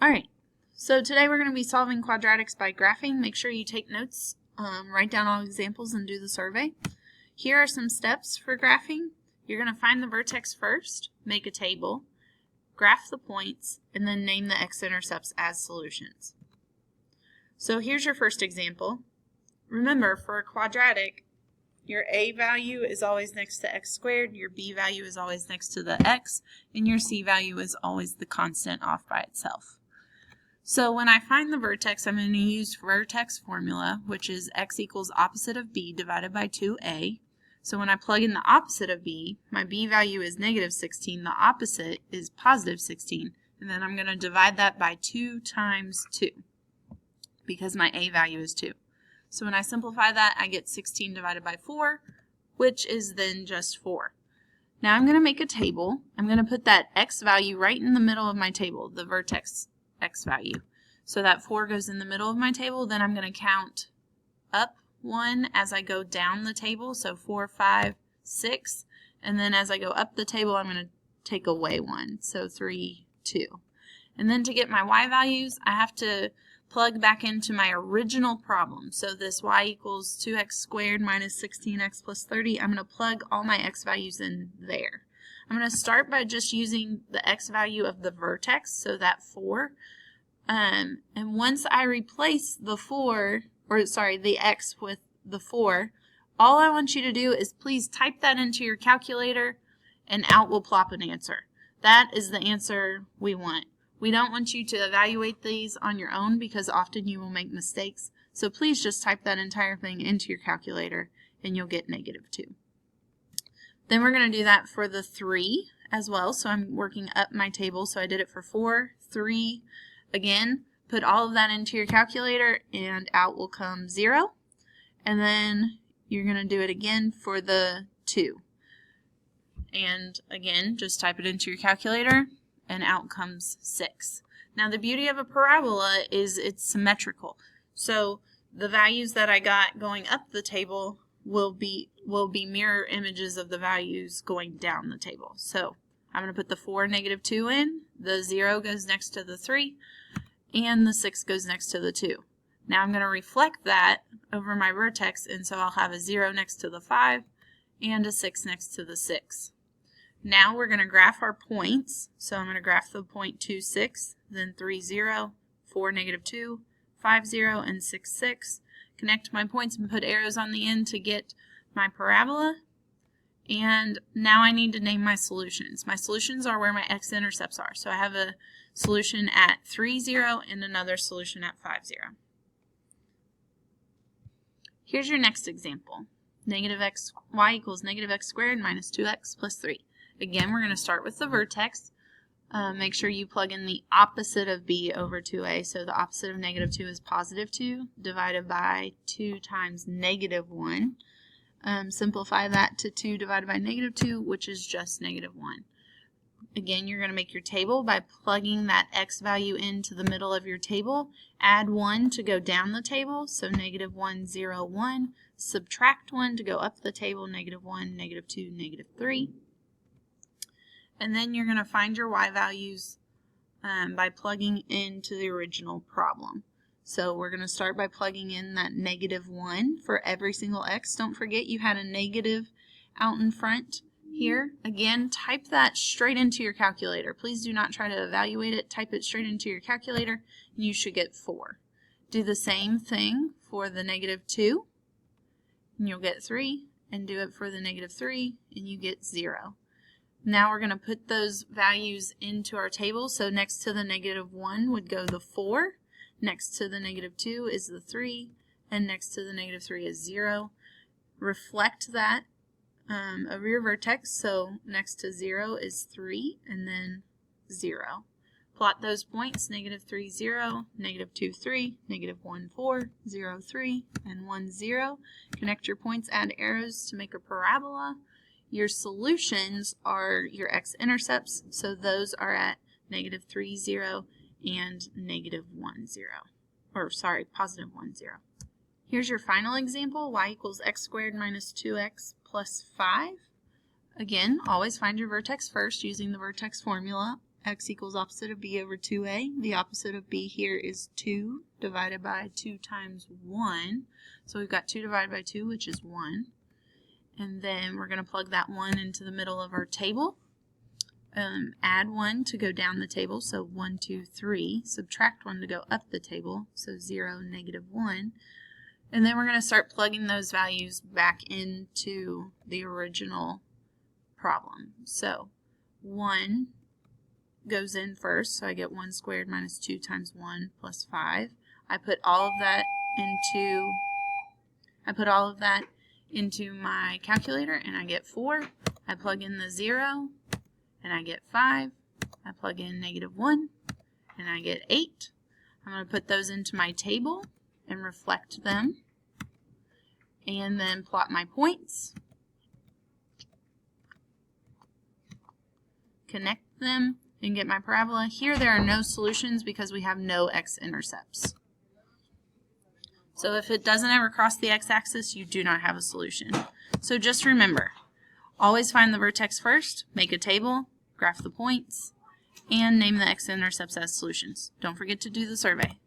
Alright, so today we're going to be solving quadratics by graphing. Make sure you take notes, write down all examples, and do the survey. Here are some steps for graphing. You're going to find the vertex first, make a table, graph the points, and then name the x-intercepts as solutions. So here's your first example. Remember, for a quadratic, your a value is always next to x squared, your b value is always next to the x, and your c value is always the constant off by itself. So when I find the vertex, I'm going to use vertex formula, which is x equals opposite of b divided by 2a. So when I plug in the opposite of b, my b value is negative 16, the opposite is positive 16, and then I'm going to divide that by 2 times 2, because my a value is 2. So when I simplify that, I get 16 divided by 4, which is then just 4. Now I'm going to make a table. I'm going to put that x value right in the middle of my table, the vertex x value. So that 4 goes in the middle of my table. Then I'm going to count up 1 as I go down the table. So 4, 5, 6. And then as I go up the table, I'm going to take away 1. So 3, 2. And then to get my y values, I have to plug back into my original problem. So this y equals 2x squared minus 16x plus 30. I'm going to plug all my x values in there. I'm going to start by just using the x value of the vertex, so that 4. And once I replace the the x with the 4, all I want you to do is please type that into your calculator and out will plop an answer. That is the answer we want. We don't want you to evaluate these on your own because often you will make mistakes. So please just type that entire thing into your calculator and you'll get negative 2. Then we're going to do that for the 3 as well. So I'm working up my table. So I did it for 4, 3. Again, put all of that into your calculator and out will come 0. And then you're going to do it again for the 2. And again, just type it into your calculator and out comes 6. Now the beauty of a parabola is it's symmetrical. So the values that I got going up the table will be mirror images of the values going down the table. So I'm going to put the 4, negative 2 in, the 0 goes next to the 3, and the 6 goes next to the 2. Now I'm going to reflect that over my vertex, and so I'll have a 0 next to the 5 and a 6 next to the 6. Now we're going to graph our points. So I'm going to graph the point 2, 6, then 3, 0, 4, negative 2, 5, 0, and 6, 6. Connect my points and put arrows on the end to get my parabola. And now I need to name my solutions. My solutions are where my x-intercepts are. So I have a solution at 3, 0 and another solution at 5, 0. Here's your next example. Y equals negative x squared minus 2x plus 3. Again, we're going to start with the vertex. Make sure you plug in the opposite of b over 2a. So the opposite of negative 2 is positive 2 divided by 2 times negative 1. Simplify that to 2 divided by negative 2, which is just negative 1. Again, you're going to make your table by plugging that x value into the middle of your table. Add 1 to go down the table, so negative 1, 0, 1. Subtract 1 to go up the table, negative 1, negative 2, negative 3. And then you're going to find your y values by plugging into the original problem. So we're going to start by plugging in that negative 1 for every single x. Don't forget you had a negative out in front here. Again, type that straight into your calculator. Please do not try to evaluate it. Type it straight into your calculator and you should get 4. Do the same thing for the negative 2 and you'll get 3. And do it for the negative 3 and you get 0. Now we're going to put those values into our table. So next to the negative 1 would go the 4. Next to the negative 2 is the 3. And next to the negative 3 is 0. Reflect that over your vertex. So next to 0 is 3 and then 0. Plot those points, negative 3, 0, negative 2, 3, negative 1, 4, 0, 3, and 1, 0. Connect your points, add arrows to make a parabola. Your solutions are your x-intercepts, so those are at negative 3, 0 and negative 1, 0. Positive 1, 0. Here's your final example, y equals x squared minus 2x plus 5. Again, always find your vertex first using the vertex formula. x equals opposite of b over 2a. The opposite of b here is 2 divided by 2 times 1. So we've got 2 divided by 2, which is 1. And then we're going to plug that 1 into the middle of our table. Add 1 to go down the table, so 1, 2, 3. Subtract 1 to go up the table, so 0, negative 1. And then we're going to start plugging those values back into the original problem. So 1 goes in first, so I get 1 squared minus 2 times 1 plus 5. I put all of that into my calculator, and I get 4. I plug in the 0, and I get 5. I plug in negative 1, and I get 8. I'm going to put those into my table and reflect them, and then plot my points, connect them, and get my parabola. Here there are no solutions because we have no x-intercepts. So if it doesn't ever cross the x-axis, you do not have a solution. So just remember, always find the vertex first, make a table, graph the points, and name the x-intercepts as solutions. Don't forget to do the survey.